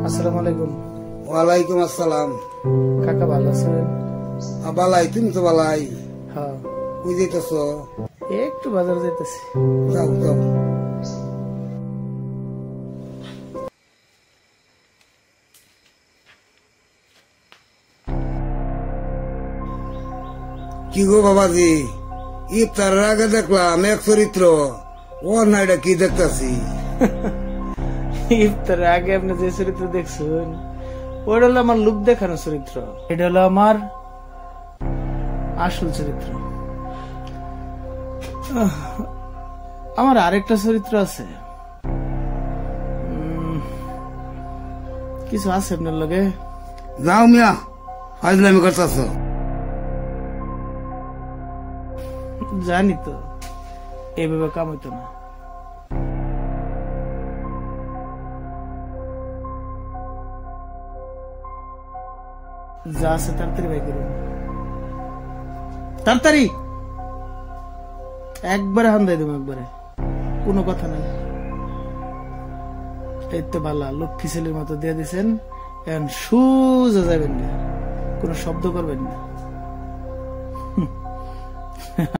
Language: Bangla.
আসসালামু আলাইকুম। ওয়ালাইকুম আসসালাম। কাকা ভালো আছেন? বালাই, তুমি তো বালাই। হ্যাঁ, কই যেতেছ? একটু বাজার যেতেছি। যাও যাও। কি গো বাবাজি, ইফতারের আগে দেখলাম এক চরিত্র, ওর না এটা কি দেখতেছি? ইফতারের আগে আপনি যে চরিত্র দেখছেন ওটা হলো আমার লুক দেখানো চরিত্র, এটা হলো আমার আসল চরিত্র। আমার আরেকটা চরিত্র আছে, কিছু আছে আপনার লগে? যাও মিয়া, ফাজলামি করতেছ। জানি তো এইভাবে কাম হইতো না। যা আছে তাড়াতাড়ি বাই করুন, তাড়াতাড়ি একবারে হান্দাই দেবো, একবারে কোনো কথা নাই। এই তো ভালো লক্ষ্মী ছেলের মতো দিয়ে দিচ্ছেন, এখন সোজা যাবেন না, কোনো শব্দ করবেন না।